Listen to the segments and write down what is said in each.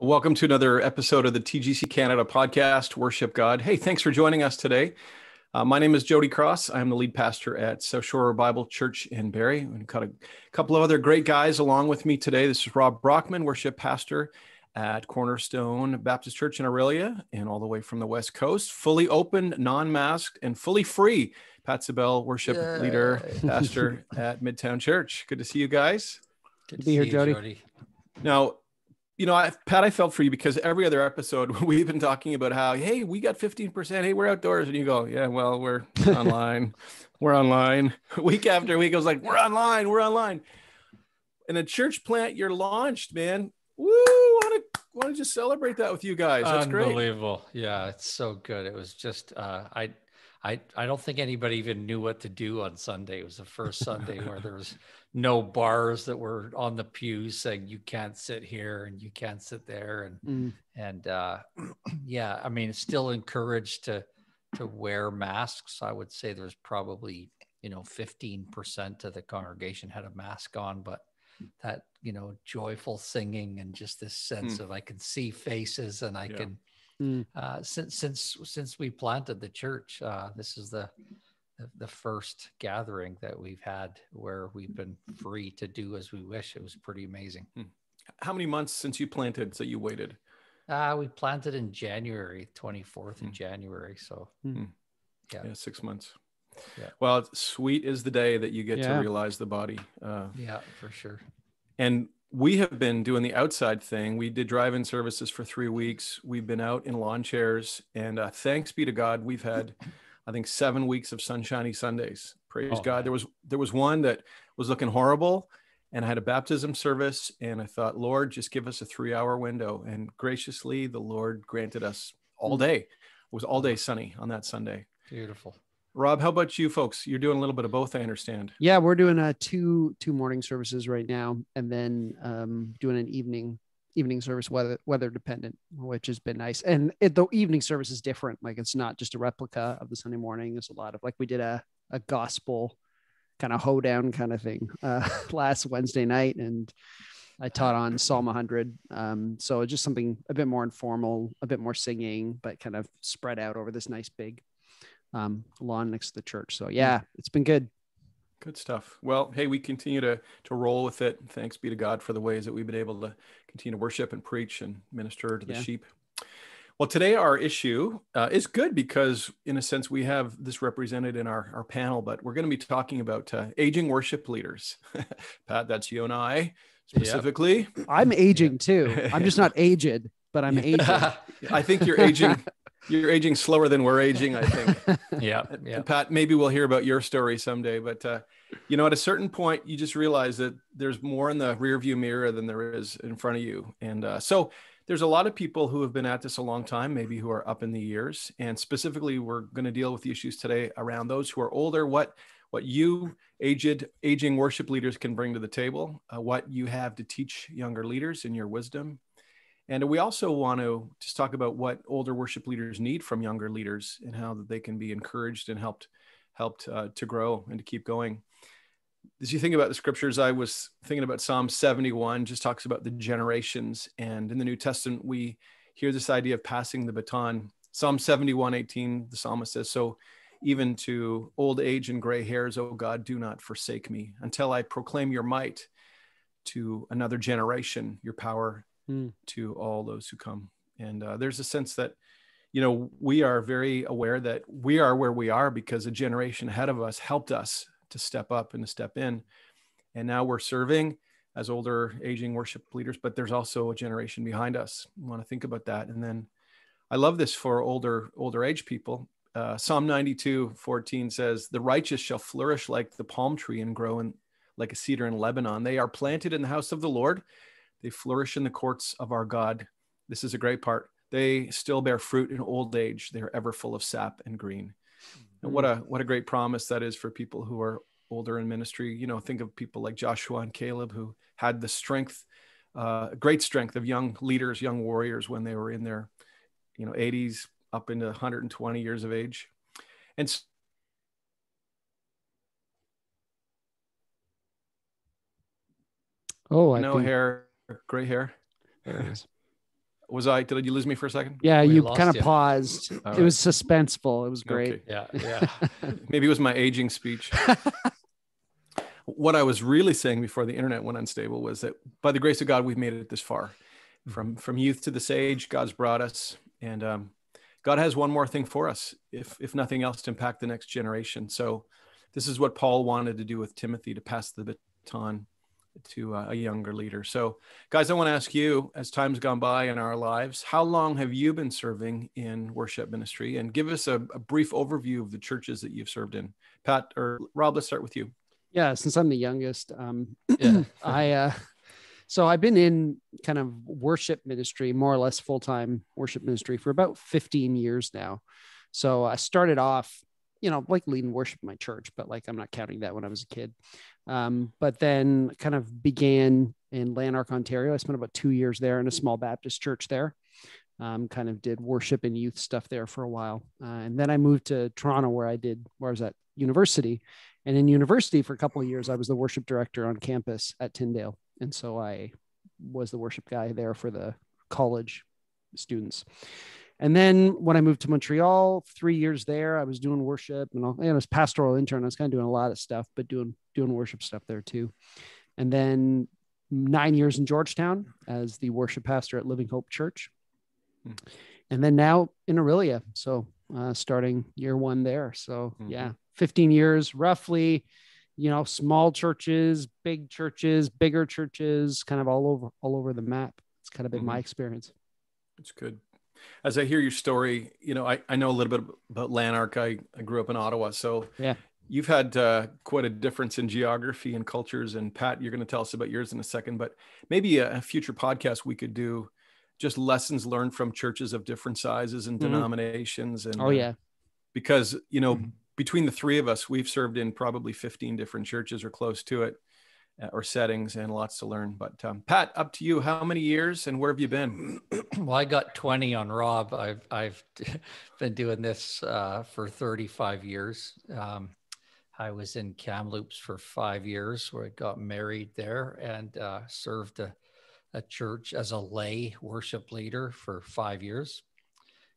Welcome to another episode of the TGC Canada podcast, Worship God. Hey, thanks for joining us today. My name is Jody Cross. I'm the lead pastor at South Shore Bible Church in Barrie. We've got a couple of other great guys along with me today. This is Rob Brockman, worship pastor at Cornerstone Baptist Church in Aurelia, and all the way from the West Coast, fully open, non-masked, and fully free. Pat Sabel, worship leader, pastor at Midtown Church. Good to see you guys. Good to be here, Jody. Now, Pat, I felt for you because every other episode we've been talking about how, hey, we got 15%. Hey, we're outdoors. And you go, yeah, well, we're online. We're online. Week after week, I was like, we're online. And a church plant, you're launched, man. Woo! Want to just celebrate that with you guys. That's Unbelievable. Great. Yeah, it's so good. It was just, I don't think anybody even knew what to do on Sunday. It was the first Sunday where there was no bars that were on the pews saying you can't sit here and you can't sit there. And yeah, I mean, it's still encouraged to wear masks. I would say there's probably, 15% of the congregation had a mask on, but that, joyful singing and just this sense of I can see faces and I can, since we planted the church, this is the first gathering that we've had where we've been free to do as we wish. It was pretty amazing. How many months since you planted that you waited? We planted in January, 24th of January. So yeah, 6 months. Yeah. Well, sweet is the day that you get to realize the body. Yeah, for sure. And we have been doing the outside thing. We did drive-in services for 3 weeks. We've been out in lawn chairs, and thanks be to God, we've had, I think, 7 weeks of sunshiny Sundays. Praise God. Man. There was one that was looking horrible, and I had a baptism service, and I thought, Lord, just give us a 3-hour window. And graciously, the Lord granted us all day. It was all day sunny on that Sunday. Beautiful. Rob, how about you folks? You're doing a little bit of both, I understand. Yeah, we're doing two morning services right now, and then doing an evening service, weather dependent, which has been nice. And the evening service is different. Like, it's not just a replica of the Sunday morning. There's a lot of, like, we did a gospel kind of hoedown kind of thing last Wednesday night, and I taught on Psalm 100. So just something a bit more informal, a bit more singing, but kind of spread out over this nice big lawn next to the church. So yeah, it's been good. Good stuff. Well, hey, we continue to roll with it. Thanks be to God for the ways that we've been able to continue to worship and preach and minister to the sheep. Well, today our issue is good because, in a sense, we have this represented in our panel, but we're going to be talking about aging worship leaders. Pat, that's you and I specifically. Yep. I'm aging too. I'm just not aged, but I'm aging. I think you're aging. You're aging slower than we're aging, I think. Yeah. Pat, maybe we'll hear about your story someday, but at a certain point, you just realize that there's more in the rearview mirror than there is in front of you. And so there's a lot of people who have been at this a long time, maybe who are up in the years. And specifically, we're going to deal with the issues today around those who are older, what you aging worship leaders can bring to the table, what you have to teach younger leaders in your wisdom. And we also want to just talk about what older worship leaders need from younger leaders and how they can be encouraged and helped to grow and to keep going. As you think about the scriptures, I was thinking about Psalm 71, just talks about the generations. And in the New Testament, we hear this idea of passing the baton. Psalm 71:18, the psalmist says, "So even to old age and gray hairs, O God, do not forsake me until I proclaim your might to another generation, your power to all those who come." And there's a sense that, we are very aware that we are where we are because a generation ahead of us helped us to step up and to step in. And now we're serving as older aging worship leaders, but there's also a generation behind us. We want to think about that. And then I love this for older age people. Psalm 92:14 says, "The righteous shall flourish like the palm tree and grow like a cedar in Lebanon. They are planted in the house of the Lord. They flourish in the courts of our God." This is a great part. "They still bear fruit in old age. They are ever full of sap and green." And what a great promise that is for people who are older in ministry. Think of people like Joshua and Caleb who had the strength, great strength of young leaders, young warriors when they were in their 80s up into 120 years of age. And Oh, hair, gray hair. There it is. Did you lose me for a second? Yeah, We you lost kind of you. paused. All It right. was suspenseful. It was great. Yeah. Yeah. Maybe it was my aging speech. What I was really saying before the internet went unstable was that by the grace of God, we've made it this far. From youth to this age, God's brought us, and God has one more thing for us, if nothing else, to impact the next generation. So this is what Paul wanted to do with Timothy, to pass the baton to a younger leader. So guys, I want to ask you, as time's gone by in our lives, how long have you been serving in worship ministry? And give us a brief overview of the churches that you've served in. Pat or Rob, let's start with you. Yeah, since I'm the youngest, Yeah. So I've been in kind of worship ministry, more or less full-time worship ministry, for about 15 years now. So I started off, like leading worship in my church, but like I'm not counting that when I was a kid. But then kind of began in Lanark, Ontario. I spent about 2 years there in a small Baptist church there. Kind of did worship and youth stuff there for a while. And then I moved to Toronto where I was at university. And in university for a couple of years, I was the worship director on campus at Tyndale. And so I was the worship guy there for the college students. And then when I moved to Montreal, 3 years there, I was doing worship and I was pastoral intern. I was kind of doing a lot of stuff, but doing worship stuff there too. And then 9 years in Georgetown as the worship pastor at Living Hope Church. And then now in Aurelia. So starting year one there. So yeah, 15 years roughly, small churches, big churches, bigger churches, kind of all over the map. It's kind of been my experience. It's good. As I hear your story, I know a little bit about Lanark. I grew up in Ottawa. So yeah, you've had quite a difference in geography and cultures. And Pat, you're going to tell us about yours in a second, but maybe a future podcast we could do just lessons learned from churches of different sizes and denominations. And because, between the three of us, we've served in probably 15 different churches or close to it, or settings, and lots to learn. But Pat, up to you. How many years and where have you been? Well, I got 20 on Rob. I've been doing this for 35 years. I was in Kamloops for 5 years, where I got married there, and served a church as a lay worship leader for 5 years,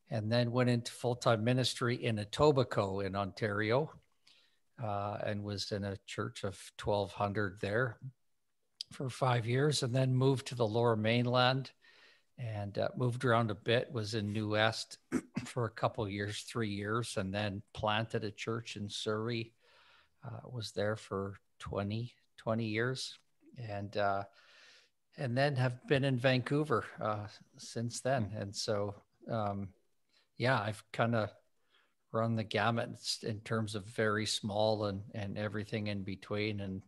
and then went into full-time ministry in Etobicoke in Ontario, and was in a church of 1,200 there for 5 years, and then moved to the Lower Mainland and moved around a bit, was in New West for a couple of years, 3 years, and then planted a church in Surrey, was there for 20 years, and then have been in Vancouver since then. And so, I've kind of run the gamut in terms of very small and everything in between. And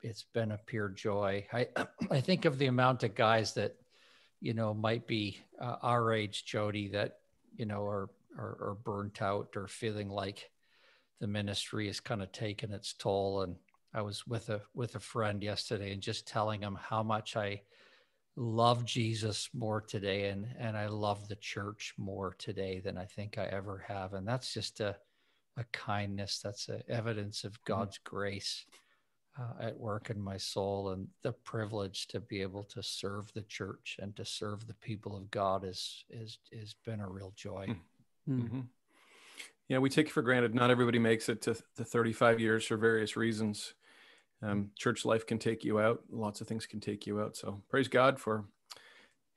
it's been a pure joy. I think of the amount of guys that, might be our age, Jody, that, are burnt out or feeling like the ministry has kind of taken its toll. And I was with a friend yesterday and just telling him how much I love Jesus more today, and I love the church more today than I think I ever have. And that's just a kindness. That's a evidence of God's grace at work in my soul, and the privilege to be able to serve the church and to serve the people of God has been a real joy. Yeah, we take it for granted. Not everybody makes it to 35 years for various reasons. Church life can take you out. Lots of things can take you out. So praise God for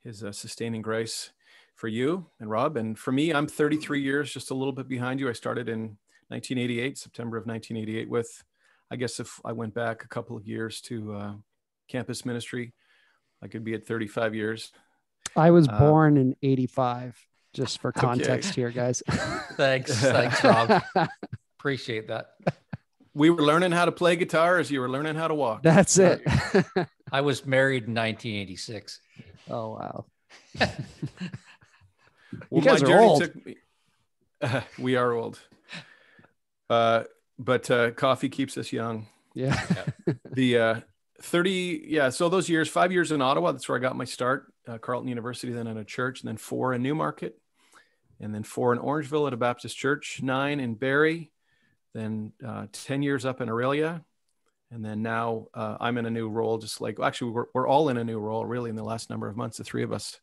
his sustaining grace for you and Rob. And for me, I'm 33 years, just a little bit behind you. I started in 1988, September of 1988 with, I guess if I went back a couple of years to campus ministry, I could be at 35 years. I was born in 85, just for context here, guys. Thanks, Rob. Appreciate that. We were learning how to play guitar as you were learning how to walk. That's it. I was married in 1986. Oh, wow. You guys are old. We are old. But coffee keeps us young. Yeah. The 30, so those years, 5 years in Ottawa, that's where I got my start, Carleton University, then in a church, and then 4 in Newmarket, and then 4 in Orangeville at a Baptist church, 9 in Barrie, then 10 years up in Aurelia, And then now I'm in a new role, just like, actually, we're all in a new role really in the last number of months, the three of us.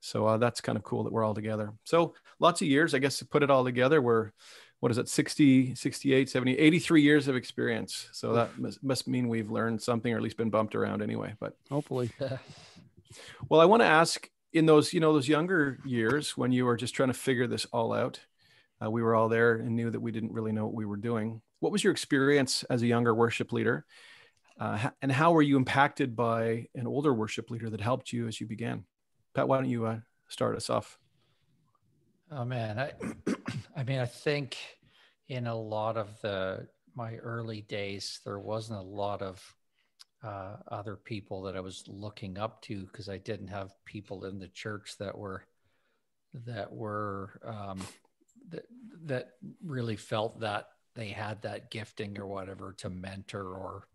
So that's kind of cool that we're all together. So lots of years, I guess, to put it all together, we're, what is it, 60, 68, 70, 83 years of experience. So that must mean we've learned something, or at least been bumped around anyway. But hopefully. Well, I want to ask, in those, those younger years when you were just trying to figure this all out, we were all there and knew that we didn't really know what we were doing. What was your experience as a younger worship leader? And how were you impacted by an older worship leader that helped you as you began? Pat, why don't you start us off? Oh man, I mean, I think in a lot of my early days, there wasn't a lot of other people that I was looking up to, because I didn't have people in the church that really felt that they had that gifting or whatever to mentor or.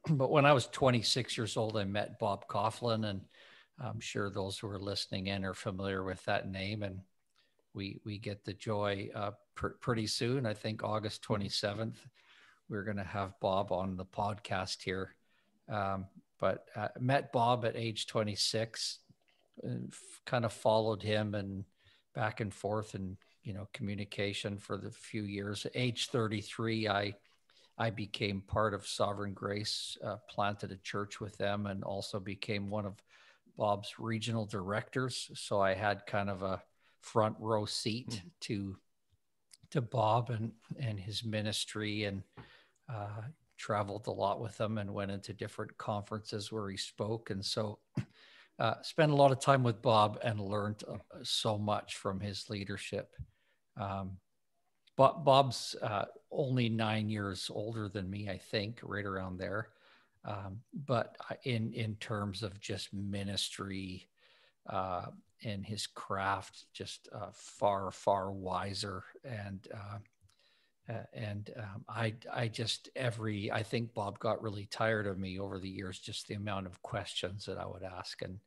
But when I was 26 years old, I met Bob Coughlin, and I'm sure those who are listening in are familiar with that name. And we get the joy pretty soon. I think August 27th, we're going to have Bob on the podcast here. But met Bob at age 26, kind of followed him and back and forth and, communication for the few years. At age 33, I became part of Sovereign Grace, planted a church with them, and also became one of Bob's regional directors. So I had kind of a front row seat to Bob and his ministry, and traveled a lot with him and went into different conferences where he spoke. And so spent a lot of time with Bob and learned so much from his leadership. But Bob's only 9 years older than me, I think, right around there. But in terms of just ministry and his craft, just far, far wiser. I think Bob got really tired of me over the years, just the amount of questions that I would ask. And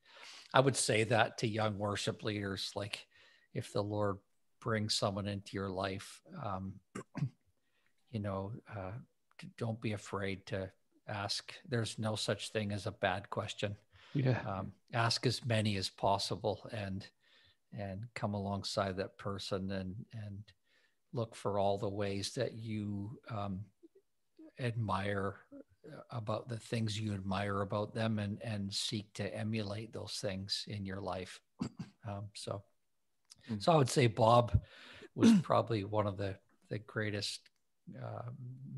I would say that to young worship leaders, like, if the Lord brings someone into your life, don't be afraid to ask. There's no such thing as a bad question. Yeah. Ask as many as possible, and come alongside that person and look for all the ways that you admire about the things you admire about them, and seek to emulate those things in your life. So I would say Bob was probably one of the greatest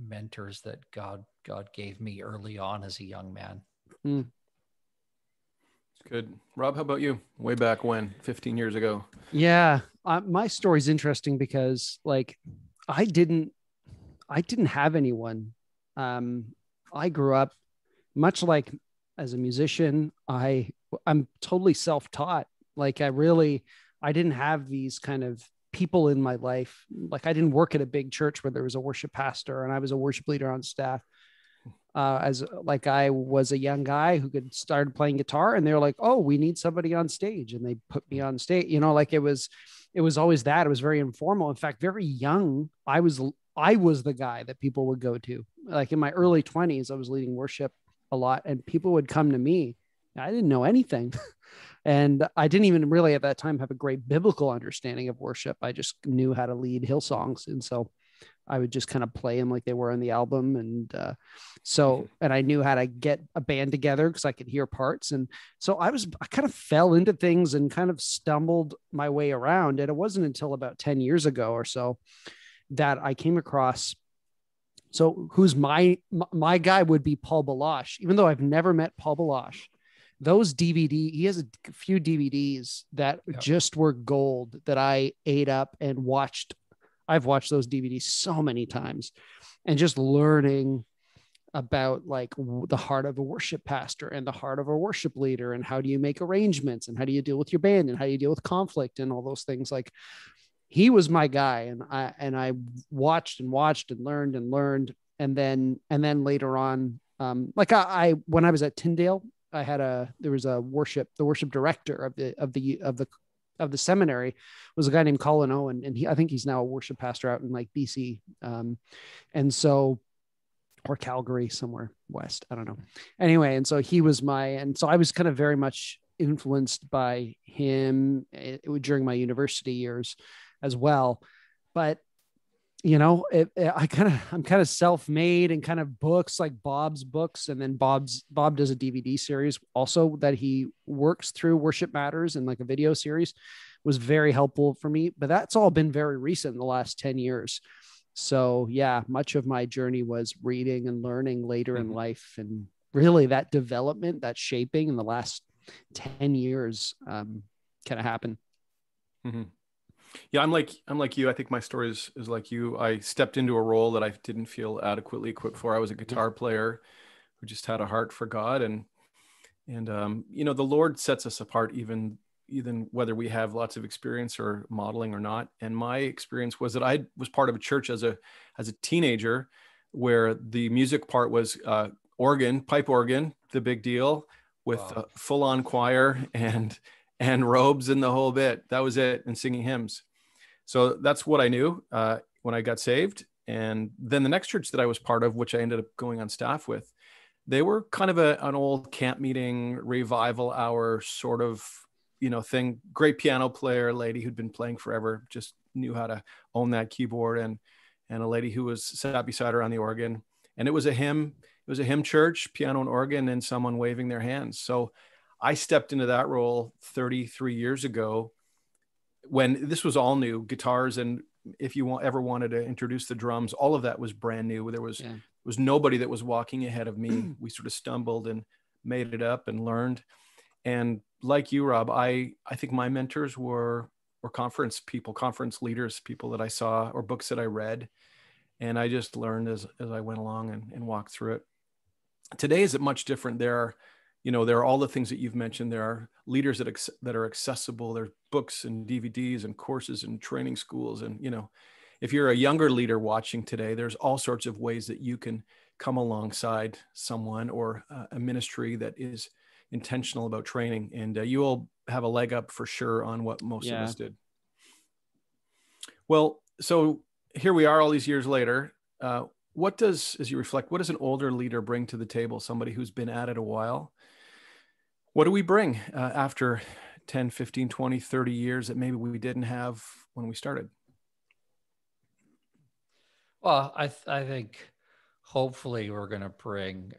mentors that God gave me early on as a young man. Good. Rob, how about you? Way back when, 15 years ago? Yeah. My story's interesting because, like, I didn't have anyone. I grew up much like as a musician. I'm totally self-taught. Like, I didn't have these kind of people in my life. Like, I didn't work at a big church where there was a worship pastor and I was a worship leader on staff. I was a young guy who could start playing guitar, and they were like, "Oh, we need somebody on stage," and they put me on stage. Like, it was always that. It was very informal. In fact, very young, I was the guy that people would go to. Like, in my early 20s, I was leading worship a lot, and people would come to me. I didn't know anything. And I didn't even really at that time have a great biblical understanding of worship. I just knew how to lead Hillsongs. And so I would just kind of play them like they were on the album. And and I knew how to get a band together because I could hear parts. And so I kind of fell into things and kind of stumbled my way around. And it wasn't until about 10 years ago or so that I came across. So who's my guy would be Paul Balash, even though I've never met Paul Balash. Those he has a few DVDs that just were gold that I ate up and watched. I've watched those DVDs so many times, and just learning about, like, the heart of a worship pastor and the heart of a worship leader, and how do you make arrangements, and how do you deal with your band, and how do you deal with conflict and all those things. Like, he was my guy, and I watched and learned. And then later on, I when I was at Tyndale, there was the worship director of the seminary was a guy named Colin Owen. And I think he's now a worship pastor out in, like, BC. And so or Calgary, somewhere west. I don't know. Anyway, and so he was and so I was kind of very much influenced by him during my university years as well. But I'm kind of self-made, and kind of books like Bob's books. And then Bob does a DVD series also that he works through Worship Matters, and like a video series was very helpful for me. But that's all been very recent in the last 10 years. So yeah, much of my journey was reading and learning later in life. And really that development, that shaping in the last 10 years kind of happened. Mm-hmm. Yeah, I'm like you. I think my story is like you. I stepped into a role that I didn't feel adequately equipped for. I was a guitar player who just had a heart for God, and the Lord sets us apart, even whether we have lots of experience or modeling or not. And my experience was that I was part of a church as a teenager, where the music part was pipe organ, the big deal, with full on choir and robes and the whole bit. That was it, and singing hymns. So that's what I knew when I got saved. And then the next church that I was part of, which I ended up going on staff with, they were kind of an old camp meeting, revival hour sort of, thing. Great piano player, lady who'd been playing forever, just knew how to own that keyboard, and a lady who was sat beside her on the organ. And it was a hymn church, piano and organ, and someone waving their hands. So I stepped into that role 33 years ago, when this was all new, guitars. And if you ever wanted to introduce the drums, all of that was brand new. There was nobody that was walking ahead of me. We sort of stumbled and made it up and learned. And like you, Rob, I think my mentors were conference people, conference leaders, people that I saw, or books that I read. And I just learned as I went along and walked through it. Today is much different. There are all the things that you've mentioned. There are leaders that are accessible. There are books and DVDs and courses and training schools. And, if you're a younger leader watching today, there's all sorts of ways that you can come alongside someone or a ministry that is intentional about training. And you will have a leg up for sure on what most of us did. Well, so here we are all these years later. As you reflect, what does an older leader bring to the table? Somebody who's been at it a while. What do we bring after 10, 15, 20, 30 years that maybe we didn't have when we started? Well, I think hopefully we're going to bring,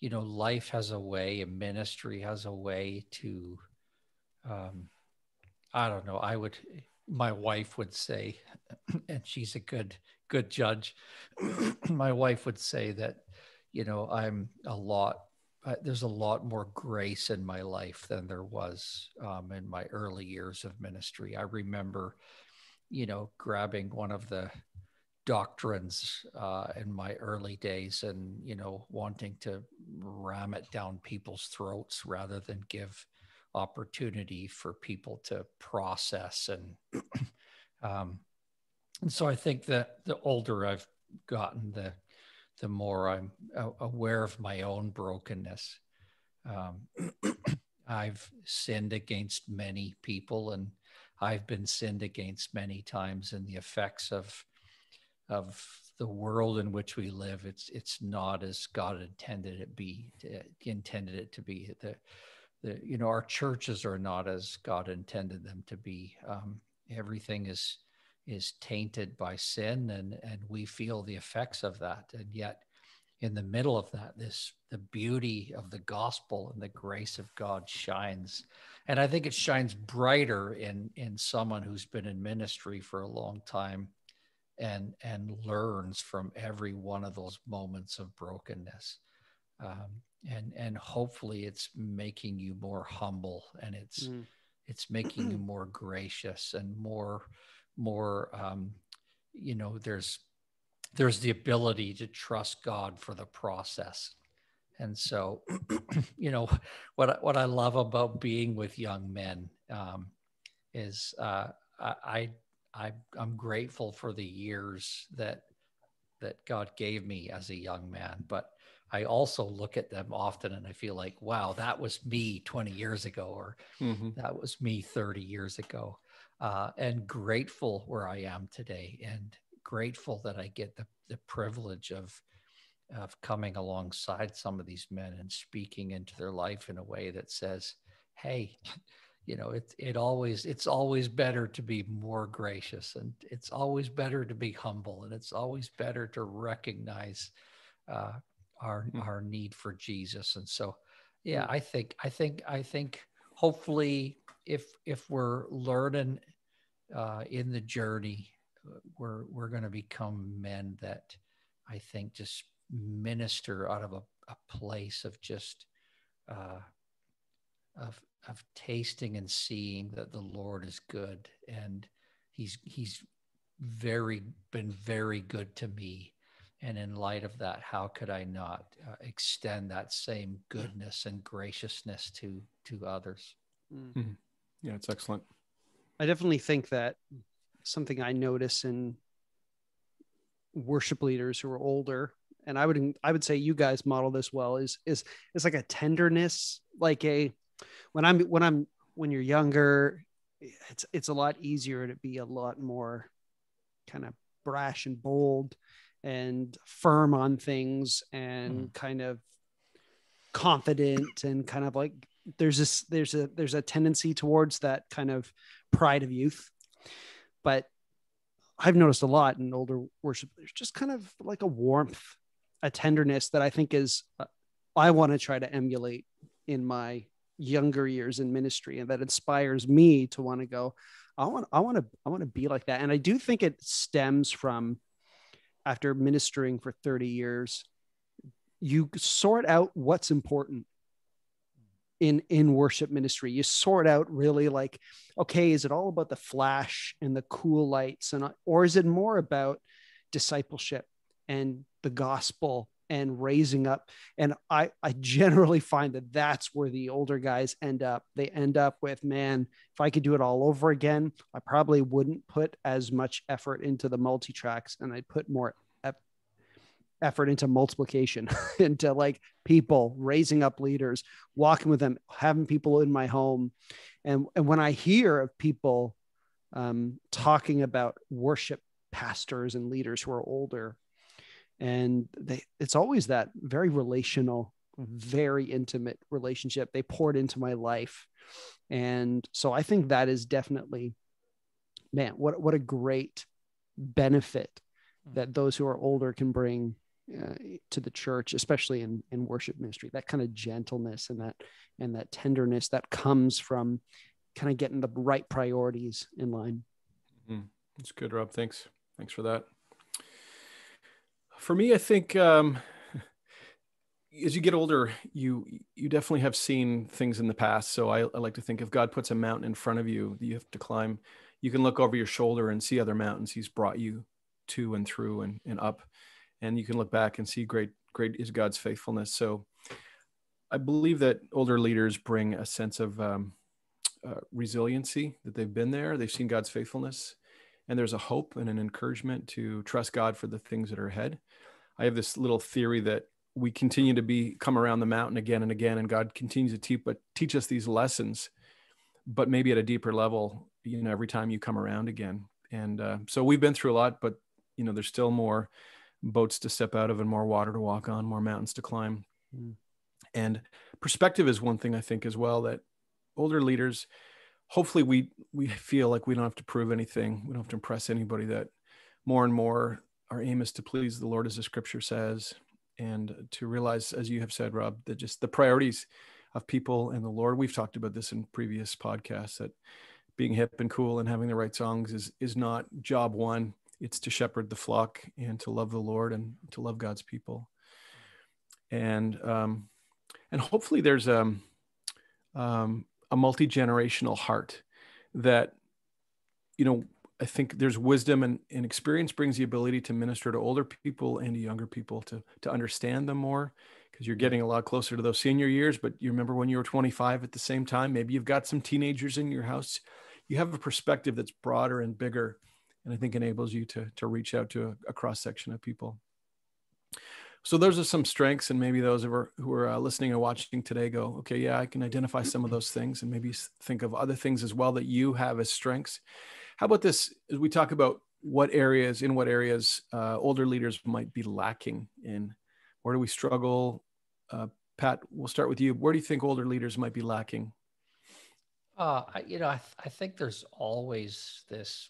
life has a way, and ministry has a way to, I don't know, my wife would say, and she's a good judge. My wife would say that, there's a lot more grace in my life than there was in my early years of ministry. I remember, grabbing one of the doctrines in my early days and, wanting to ram it down people's throats rather than give opportunity for people to process. And so I think that the older I've gotten, the more I'm aware of my own brokenness. I've sinned against many people, and I've been sinned against many times, and the effects of the world in which we live, it's not as God intended it to be. Our churches are not as God intended them to be. Everything is tainted by sin, and we feel the effects of that. And yet in the middle of that, the beauty of the gospel and the grace of God shines. And I think it shines brighter in someone who's been in ministry for a long time and learns from every one of those moments of brokenness. And hopefully it's making you more humble, and it's making you more gracious and more, there's the ability to trust God for the process. And so, what I love about being with young men is I'm grateful for the years that God gave me as a young man, but I also look at them often and I feel like, wow, that was me 20 years ago, or that was me 30 years ago, and grateful where I am today, and grateful that I get the privilege of of coming alongside some of these men and speaking into their life in a way that says, hey, it's always better to be more gracious, and it's always better to be humble, and it's always better to recognize uh, our need for Jesus. And so, yeah, I think hopefully if we're learning in the journey, we're going to become men that I think just minister out of a place of just uh, of tasting and seeing that the Lord is good, and he's been very good to me. And in light of that, how could I not extend that same goodness and graciousness to others? Mm-hmm. Yeah, it's excellent. I definitely think that something I notice in worship leaders who are older, and I would say you guys model this well, is like a tenderness, like when you're younger, it's a lot easier to be a lot more kind of brash and bold and firm on things, and kind of confident, and kind of like there's a tendency towards that kind of pride of youth. But I've noticed a lot in older worship, there's just kind of like a warmth, a tenderness that I think is I want to try to emulate in my younger years in ministry, and that inspires me to want to go, I want to be like that. And I do think it stems from, after ministering for 30 years, you sort out what's important in worship ministry. You sort out really, like, okay, is it all about the flash and the cool lights, or is it more about discipleship and the gospel and raising up? And I generally find that that's where the older guys end up. They end up with, man, if I could do it all over again, I probably wouldn't put as much effort into the multi-tracks, and I'd put more effort into multiplication, into like people, raising up leaders, walking with them, having people in my home. And when I hear of people talking about worship pastors and leaders who are older, and it's always that very relational, very intimate relationship. They poured into my life. And so I think that is definitely, man, what a great benefit that those who are older can bring to the church, especially in worship ministry. That kind of gentleness and that tenderness that comes from kind of getting the right priorities in line. That's good, Rob. Thanks for that. For me, I think as you get older, you definitely have seen things in the past. So I like to think, if God puts a mountain in front of you that you have to climb, you can look over your shoulder and see other mountains He's brought you to and through and up. And you can look back and see great is God's faithfulness. So I believe that older leaders bring a sense of resiliency, that they've been there, they've seen God's faithfulness, and there's a hope and an encouragement to trust God for the things that are ahead. I have this little theory that we continue to come around the mountain again and again, and God continues to teach us these lessons, but maybe at a deeper level, every time you come around again. And so we've been through a lot, but there's still more boats to step out of and more water to walk on, more mountains to climb. And perspective is one thing I think as well, that older leaders, hopefully we feel like we don't have to prove anything. We don't have to impress anybody, that more and more our aim is to please the Lord, as the scripture says, and to realize, as you have said, Rob, that just the priorities of people and the Lord. We've talked about this in previous podcasts, that being hip and cool and having the right songs is not job one. It's to shepherd the flock and to love the Lord and to love God's people. And hopefully there's a multi-generational heart that, I think there's wisdom and experience brings the ability to minister to older people and to younger people, to understand them more, because you're getting a lot closer to those senior years. But you remember when you were 25 at the same time, maybe you've got some teenagers in your house. You have a perspective that's broader and bigger, and I think enables you to reach out to a cross-section of people. So those are some strengths, and maybe those who are listening and watching today go, okay, yeah, I can identify some of those things, and maybe think of other things as well that you have as strengths. How about this, as we talk about what areas older leaders might be lacking in? Where do we struggle? Pat, we'll start with you. Where do you think older leaders might be lacking? I think there's always this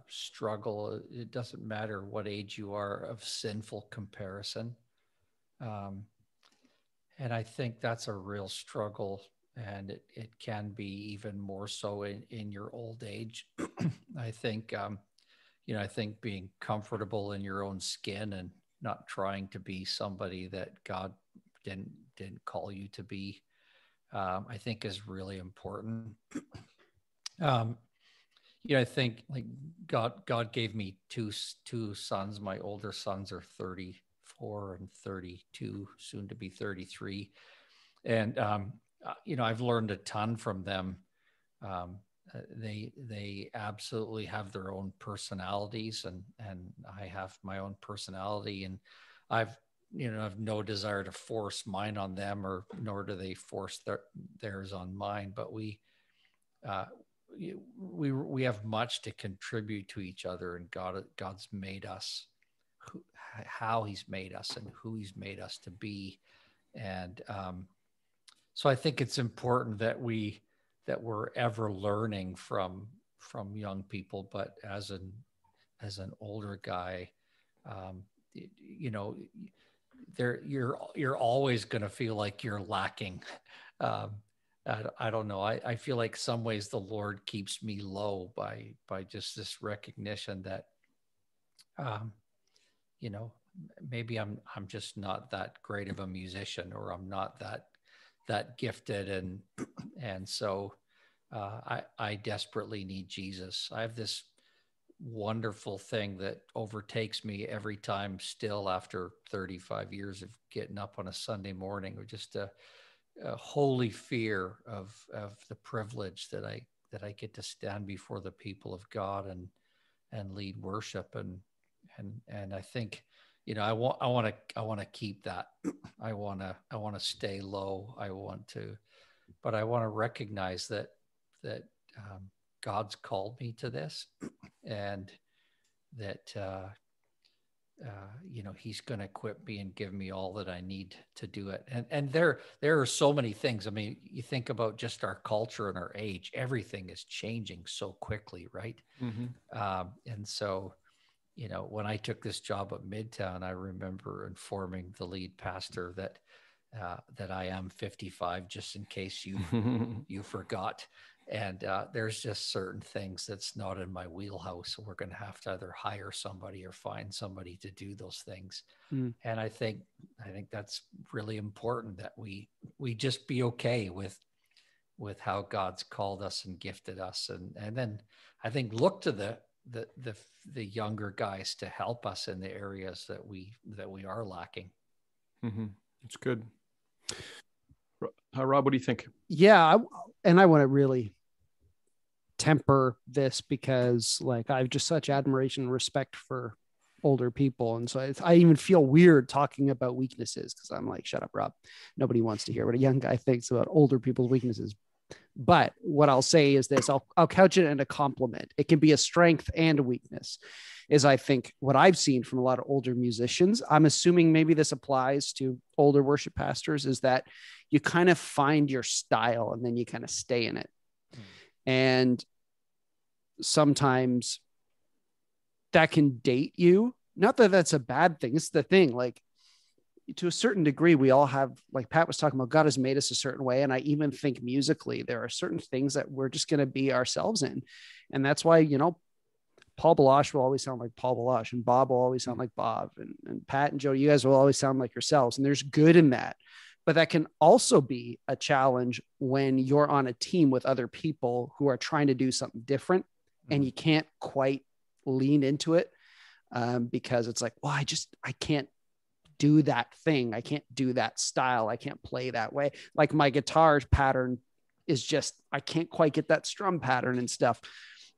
struggle. It doesn't matter what age you are, of sinful comparison. And I think that's a real struggle, and it can be even more so in your old age. I think, I think being comfortable in your own skin and not trying to be somebody that God didn't call you to be, I think is really important. I think like God gave me two sons. My older sons are 34 and 32, soon to be 33. And, I've learned a ton from them. They absolutely have their own personalities, and I have my own personality, and I've no desire to force mine on them, or nor do they force theirs on mine. But we have much to contribute to each other, and God's made us how He's made us and who He's made us to be, and so I think it's important that we're ever learning from young people. But as an older guy, you're always going to feel like you're lacking. I don't know. I feel like some ways the Lord keeps me low by just this recognition that, maybe I'm just not that great of a musician, or I'm not that gifted. And so I desperately need Jesus. I have this wonderful thing that overtakes me every time still, after 35 years of getting up on a Sunday morning, or just a holy fear of the privilege that I get to stand before the people of God and lead worship. And I think, I want to keep that. I want to stay low. But I want to recognize that God's called me to this, and that He's going to equip me and give me all that I need to do it. And there are so many things. I mean, you think about just our culture and our age; everything is changing so quickly, right? Mm-hmm. And so, when I took this job at Midtown, I remember informing the lead pastor that I am 55, just in case you forgot. And there's just certain things that's not in my wheelhouse. We're going to have to either hire somebody or find somebody to do those things. Mm. And I think that's really important, that we just be okay with how God's called us and gifted us, and then I think look to the younger guys to help us in the areas that we are lacking. Mm-hmm. That's good. Rob, what do you think? Yeah, I want to really temper this, because like I have just such admiration and respect for older people, and so I even feel weird talking about weaknesses, because I'm like, shut up, Rob. Nobody wants to hear what a young guy thinks about older people's weaknesses. But what I'll say is this: I'll couch it in a compliment. It can be a strength and a weakness. Is I think what I've seen from a lot of older musicians, I'm assuming maybe this applies to older worship pastors, is that you kind of find your style and then you kind of stay in it. And sometimes that can date you. Not that that's a bad thing. It's the thing, like, to a certain degree, we all have, like Pat was talking about, God has made us a certain way. And I even think musically, there are certain things that we're just going to be ourselves in. And that's why, Paul Balash will always sound like Paul Balash, and Bob will always sound like Bob, and Pat and Jody, you guys will always sound like yourselves. And there's good in that. But that can also be a challenge when you're on a team with other people who are trying to do something different, and you can't quite lean into it because it's like, well, I can't do that thing. I can't do that style. I can't play that way. Like my guitar pattern is just, I can't quite get that strum pattern and stuff.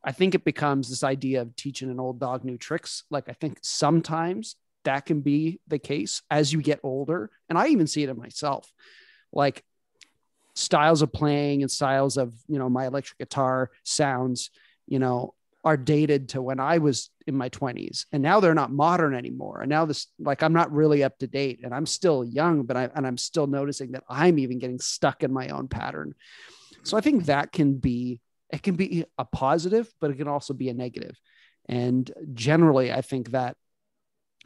I think it becomes this idea of teaching an old dog new tricks. Like, I think sometimes that can be the case as you get older. And I even see it in myself, like styles of playing and styles of, my electric guitar sounds, are dated to when I was in my 20s, and now they're not modern anymore. And now this, like, I'm not really up to date, and I'm still young, but I'm still noticing that I'm even getting stuck in my own pattern. So I think that it can be a positive, but it can also be a negative. And generally, I think that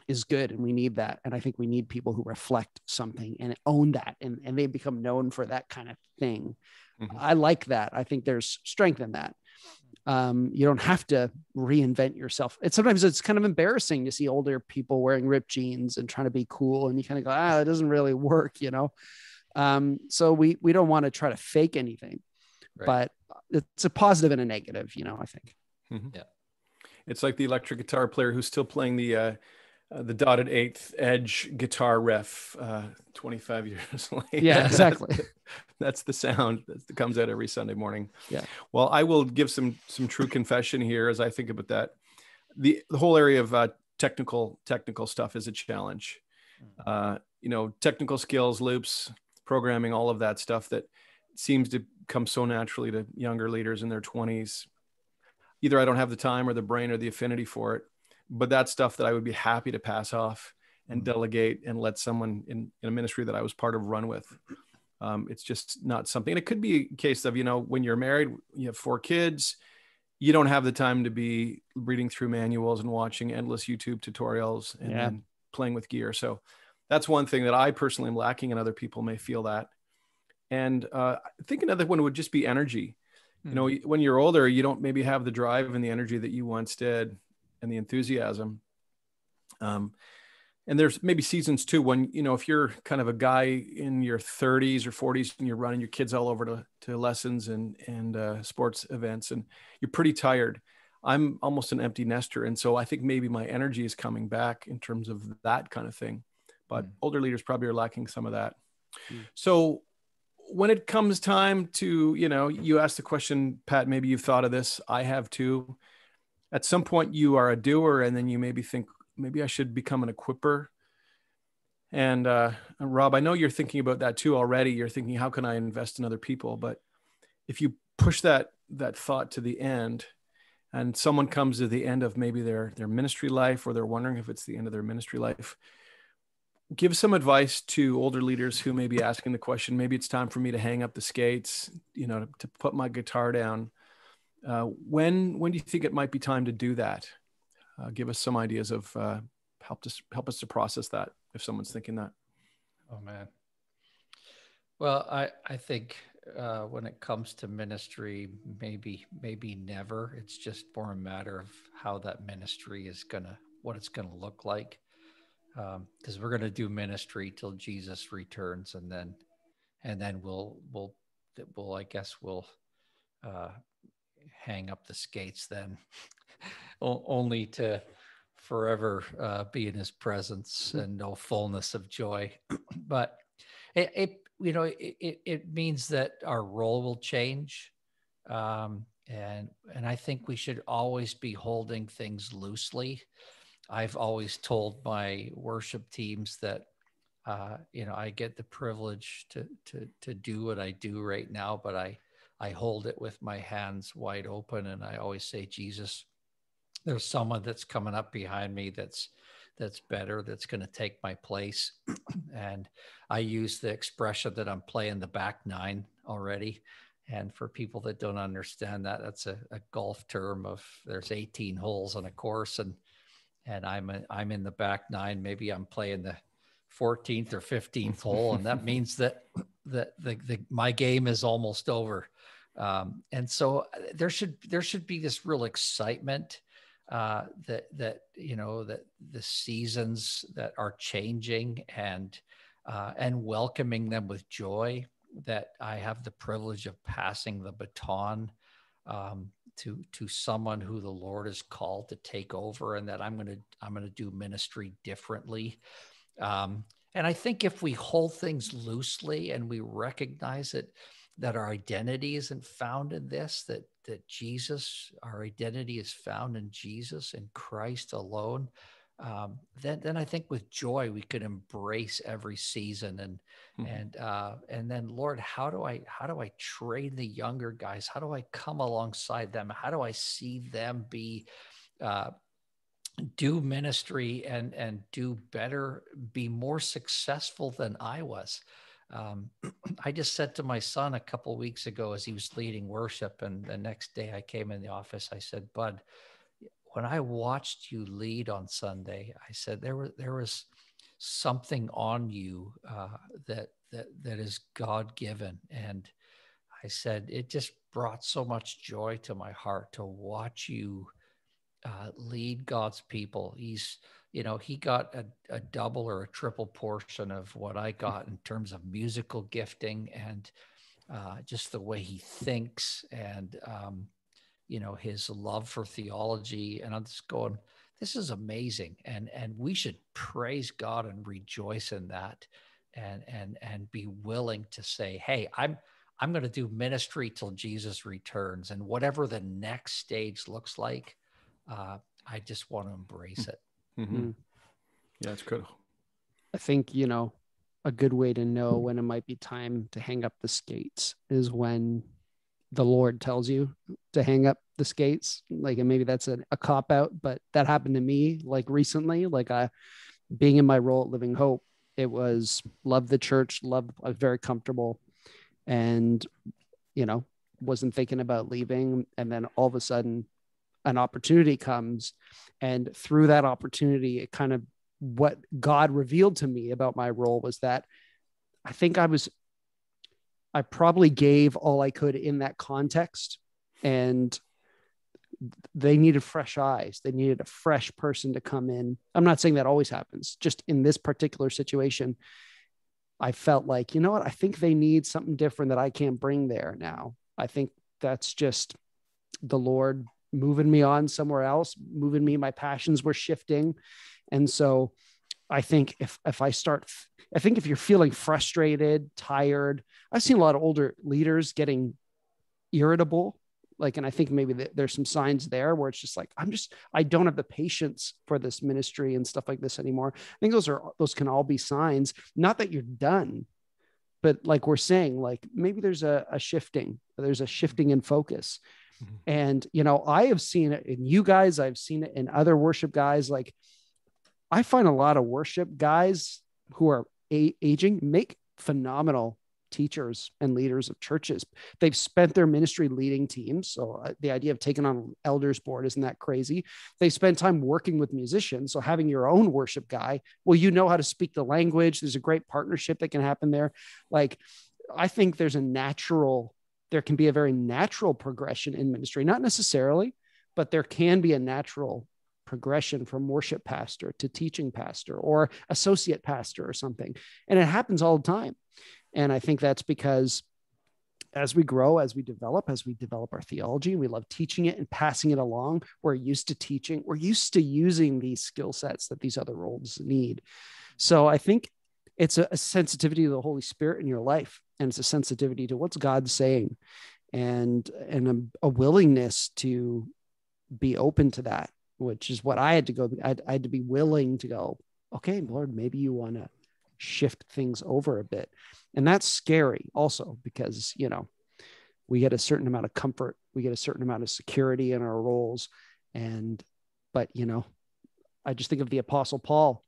is good, and we need that. And I think we need people who reflect something and own that, and they become known for that kind of thing. Mm-hmm. I like that. I think there's strength in that. You don't have to reinvent yourself. Sometimes it's kind of embarrassing to see older people wearing ripped jeans and trying to be cool, and you kind of go, that doesn't really work, so we don't want to try to fake anything, right. But it's a positive and a negative, I think. Mm-hmm. Yeah. It's like the electric guitar player who's still playing the dotted eighth edge guitar riff 25 years later. Yeah, exactly. That's the sound that comes out every Sunday morning. Yeah. Well, I will give some true confession here as I think about that. The whole area of technical stuff is a challenge. Technical skills, loops, programming, all of that stuff that seems to come so naturally to younger leaders in their 20s. Either I don't have the time or the brain or the affinity for it. But that's stuff that I would be happy to pass off and delegate and let someone in a ministry that I was part of run with. It's just not something. And it could be a case of, when you're married, you have 4 kids, you don't have the time to be reading through manuals and watching endless YouTube tutorials and then playing with gear. So that's one thing that I personally am lacking, and other people may feel that. And I think another one would just be energy. When you're older, you don't maybe have the drive and the energy that you once did, and the enthusiasm. And there's maybe seasons too, when, if you're kind of a guy in your 30s or 40s and you're running your kids all over to lessons and sports events, and you're pretty tired. I'm almost an empty nester. And so I think maybe my energy is coming back in terms of that kind of thing. But older leaders probably are lacking some of that. So when it comes time to, you asked the question, Pat, maybe you've thought of this. I have too. At some point you are a doer, and then you maybe think, maybe I should become an equipper. And Rob, I know you're thinking about that too already. You're thinking, how can I invest in other people? But if you push that thought to the end, and someone comes to the end of maybe their ministry life, or they're wondering if it's the end of their ministry life, give some advice to older leaders who may be asking the question, maybe it's time for me to hang up the skates, to put my guitar down. When do you think it might be time to do that? Give us some ideas of help us to process that if someone's thinking that. Oh man. Well, I think when it comes to ministry, maybe never. It's just more a matter of how that ministry is what it's gonna look like. Because we're gonna do ministry till Jesus returns, and then we'll I guess we'll hang up the skates then, only to forever be in his presence and no fullness of joy. But it means that our role will change, and I think we should always be holding things loosely. I've always told my worship teams that I get the privilege to do what I do right now, but I hold it with my hands wide open. And I always say, Jesus, there's someone that's coming up behind me that's better, that's going to take my place. And I use the expression that I'm playing the back nine already. And for people that don't understand that, that's a golf term of there's 18 holes on a course, and I'm in the back nine. Maybe I'm playing the 14th or 15th hole, and that means that my game is almost over. And so there should be this real excitement that the seasons that are changing, and welcoming them with joy, that I have the privilege of passing the baton to someone who the Lord has called to take over, and that I'm going to do ministry differently. And I think if we hold things loosely and we recognize that our identity isn't found in this, that Jesus, our identity is found in Jesus and Christ alone, then I think with joy we could embrace every season. And then, Lord, how do I train the younger guys? How do I come alongside them? How do I see them be do ministry and do better, be more successful than I was? I just said to my son a couple of weeks ago as he was leading worship, and the next day I came in the office, I said, Bud, when I watched you lead on Sunday, I said there was something on you that is God given, and I said it just brought so much joy to my heart to watch you lead God's people. He got a double or a triple portion of what I got in terms of musical gifting and just the way he thinks and his love for theology. And I'm just going, this is amazing. And we should praise God and rejoice in that and be willing to say, hey, I'm going to do ministry till Jesus returns. And whatever the next stage looks like, I just want to embrace it. Mm-hmm. Yeah, it's critical. I think, a good way to know when it might be time to hang up the skates is when the Lord tells you to hang up the skates. Like, and maybe that's a cop out, but that happened to me like recently, being in my role at Living Hope. It was love the church, I was very comfortable and, wasn't thinking about leaving. And then all of a sudden an opportunity comes. And through that opportunity, it kind of, what God revealed to me about my role was that I think I probably gave all I could in that context, and they needed fresh eyes. They needed a fresh person to come in. I'm not saying that always happens. Just in this particular situation, I felt like, you know what? I think they need something different that I can't bring there now. I think that's just the Lord moving me on somewhere else, moving me. My passions were shifting. And so I think if you're feeling frustrated, tired, I've seen a lot of older leaders getting irritable. And I think maybe there's some signs there where it's just like, I don't have the patience for this ministry and stuff like this anymore. I think those can all be signs, not that you're done, but like we're saying, maybe there's a shifting in focus. Mm-hmm. And, I have seen it in you guys. I've seen it in other worship guys. I find a lot of worship guys who are aging make phenomenal teachers and leaders of churches. They've spent their ministry leading teams. So the idea of taking on elders board, isn't that crazy? They spend time working with musicians. So having your own worship guy, well, how to speak the language. There's a great partnership that can happen there. I think there can be a very natural progression in ministry, not necessarily, but there can be a natural progression from worship pastor to teaching pastor or associate pastor or something. And it happens all the time. And I think that's because as we grow, as we develop our theology, we love teaching it and passing it along. We're used to teaching. We're used to using these skill sets that these other roles need. So I think it's a sensitivity to the Holy Spirit in your life. And it's a sensitivity to what's God saying and a willingness to be open to that, which is what I had to go. I had to be willing to go, okay, Lord, maybe you want to shift things over a bit. And that's scary also because, we get a certain amount of comfort. We get a certain amount of security in our roles. But I just think of the Apostle Paul,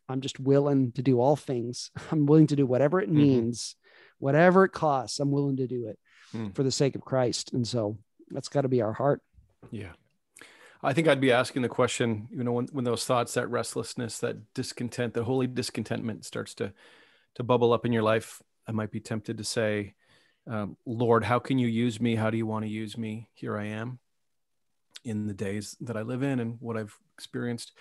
I'm just willing to do all things. I'm willing to do whatever it means, whatever it costs. I'm willing to do it for the sake of Christ. And so that's got to be our heart. Yeah. I think I'd be asking the question, when those thoughts, that restlessness, that discontent, that holy discontentment starts to bubble up in your life, I might be tempted to say, Lord, how can you use me? How do you want to use me? Here I am in the days that I live in and what I've experienced.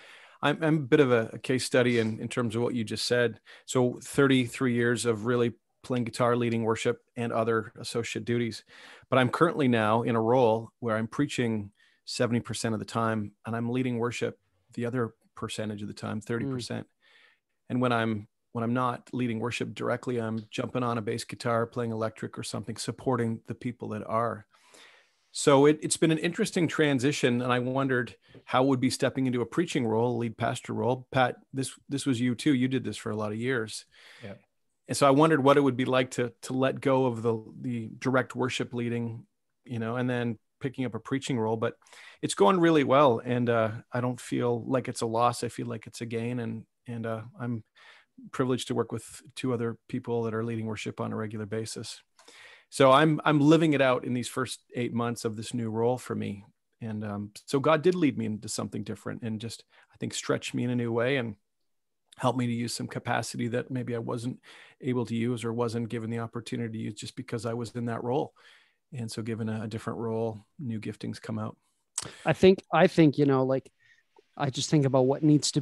I'm a bit of a case study in terms of what you just said. So 33 years of really playing guitar, leading worship, and other associate duties. But I'm currently now in a role where I'm preaching 70% of the time, and I'm leading worship the other percentage of the time, 30%. And when I'm not leading worship directly, I'm jumping on a bass guitar, playing electric or something, supporting the people that are. So it's been an interesting transition, and I wondered how would be stepping into a preaching role, a lead pastor role. Pat, this was you too. You did this for a lot of years. Yeah. And so I wondered what it would be like to let go of the direct worship leading, and then picking up a preaching role. But it's going really well, and I don't feel like it's a loss. I feel like it's a gain, and I'm privileged to work with two other people that are leading worship on a regular basis. So I'm living it out in these first 8 months of this new role for me, and so God did lead me into something different, and just I think stretched me in a new way and helped me to use some capacity that maybe I wasn't able to use or wasn't given the opportunity to use just because I was in that role. And so given a different role, new giftings come out. I think, like, I just think about what needs to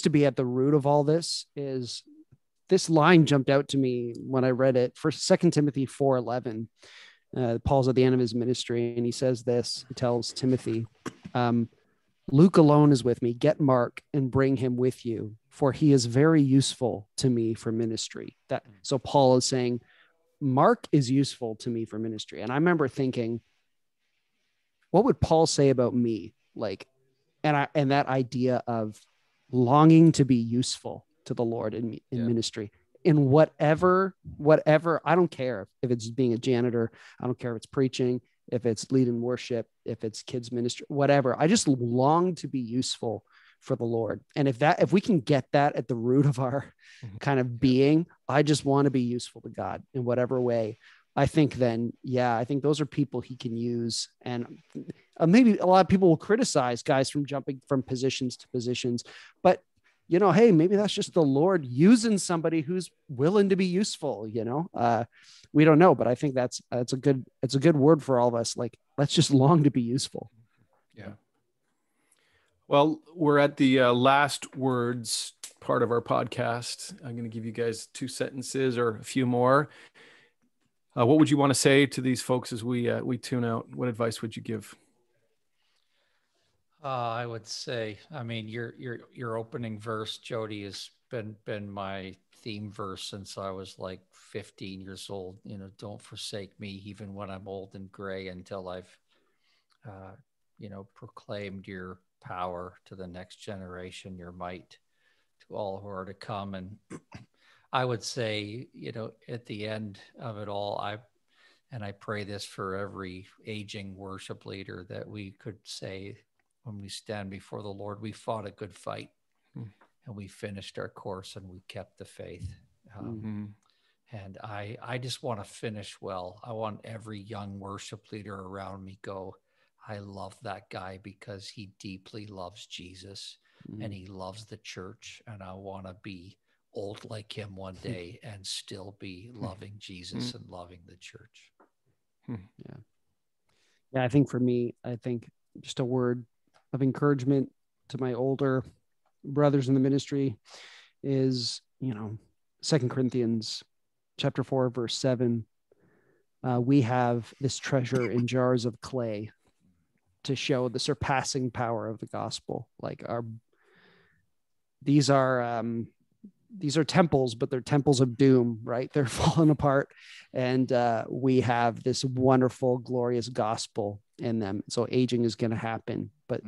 be at the root of all this. Is this line jumped out to me when I read it. For 2 Timothy 4:11, Paul's at the end of his ministry, and he says this. He tells Timothy, Luke alone is with me. Get Mark and bring him with you, for he is very useful to me for ministry. So Paul is saying, Mark is useful to me for ministry. And I remember thinking, what would Paul say about me? Like, and that idea of longing to be useful to the Lord in ministry, in whatever, I don't care if it's being a janitor. I don't care if it's preaching, if it's leading worship, if it's kids ministry, whatever. I just long to be useful for the Lord. And if we can get that at the root of our kind of being, I just want to be useful to God in whatever way. I think then, I think those are people he can use. And maybe a lot of people will criticize guys from jumping from positions to positions, but hey, maybe that's just the Lord using somebody who's willing to be useful. We don't know, but I think it's a good word for all of us. Like, let's just long to be useful. Yeah. Well, we're at the last words part of our podcast. I'm going to give you guys 2 sentences or a few more. What would you want to say to these folks as we tune out? What advice would you give? I would say, I mean, your opening verse, Jody, has been my theme verse since I was like 15 years old. Don't forsake me even when I'm old and gray, until I've proclaimed your power to the next generation, your might to all who are to come. And I would say, at the end of it all, I pray this for every aging worship leader, that we could say, when we stand before the Lord, we fought a good fight, and we finished our course, and we kept the faith. And I just want to finish well. I want every young worship leader around me go, I love that guy because he deeply loves Jesus and he loves the church. And I want to be old like him one day and still be loving Jesus and loving the church. Yeah. I think for me, just a word of encouragement to my older brothers in the ministry is, 2 Corinthians chapter 4, verse 7. We have this treasure in jars of clay to show the surpassing power of the gospel. Like these are temples, but they're temples of doom, right? They're falling apart. And we have this wonderful, glorious gospel in them. So aging is going to happen, but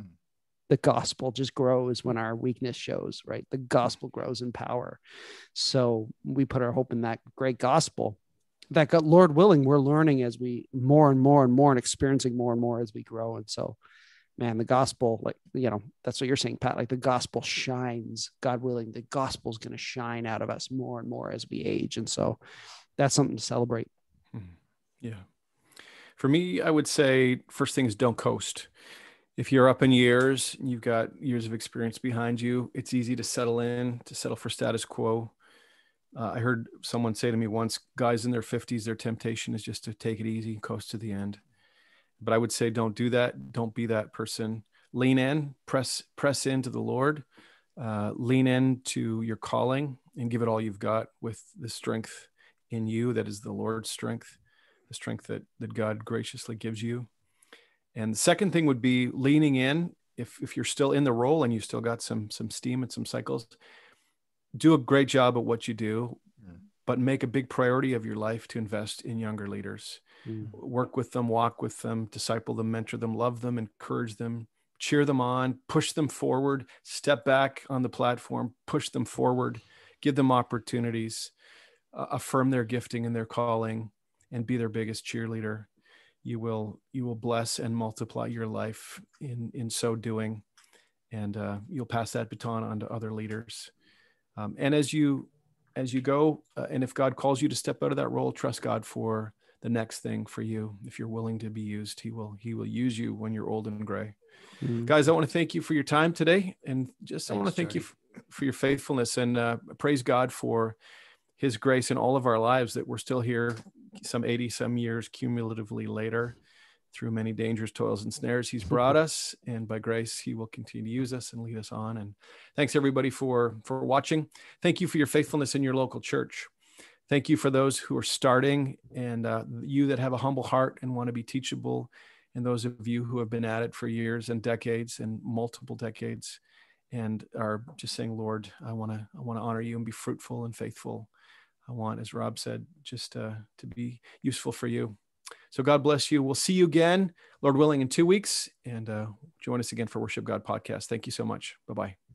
the gospel just grows when our weakness shows, right? The gospel grows in power. So we put our hope in that great gospel that, God, Lord willing, we're learning as we more and more and more, and experiencing more and more as we grow. And so, man, the gospel, that's what you're saying, Pat, like the gospel shines, God willing, the gospel is going to shine out of us more and more as we age. And so that's something to celebrate. Yeah. For me, I would say first thing is don't coast. If you're up in years, you've got years of experience behind you, it's easy to settle for status quo. I heard someone say to me once, guys in their 50s, their temptation is just to take it easy and coast to the end. But I would say, don't do that. Don't be that person. Lean in, press into the Lord, lean into your calling and give it all you've got with the strength in you. That is the Lord's strength, the strength that God graciously gives you. And the second thing would be leaning in. If you're still in the role and you still got some steam and some cycles, do a great job at what you do, but make a big priority of your life to invest in younger leaders. Work with them, walk with them, disciple them, mentor them, love them, encourage them, cheer them on, push them forward, step back on the platform, push them forward, give them opportunities, affirm their gifting and their calling, and be their biggest cheerleader. You will bless and multiply your life in so doing, and you'll pass that baton on to other leaders. And as you go, and if God calls you to step out of that role, trust God for the next thing for you. If you're willing to be used, He will use you when you're old and gray. Guys, I want to thank you for your time today, and I want to thank you for your faithfulness, and praise God for His grace in all of our lives, that we're still here some 80 some years cumulatively later. Through many dangers, toils, and snares, He's brought us, and by grace, He will continue to use us and lead us on. And thanks everybody for watching. Thank you for your faithfulness in your local church. Thank you for those who are starting, and you that have a humble heart and want to be teachable, and those of you who have been at it for years and decades and multiple decades, and are just saying, Lord, I want to honor you and be fruitful and faithful. I want, as Rob said, just to be useful for you. So God bless you. We'll see you again, Lord willing, in 2 weeks, and join us again for Worship God podcast. Thank you so much. Bye-bye.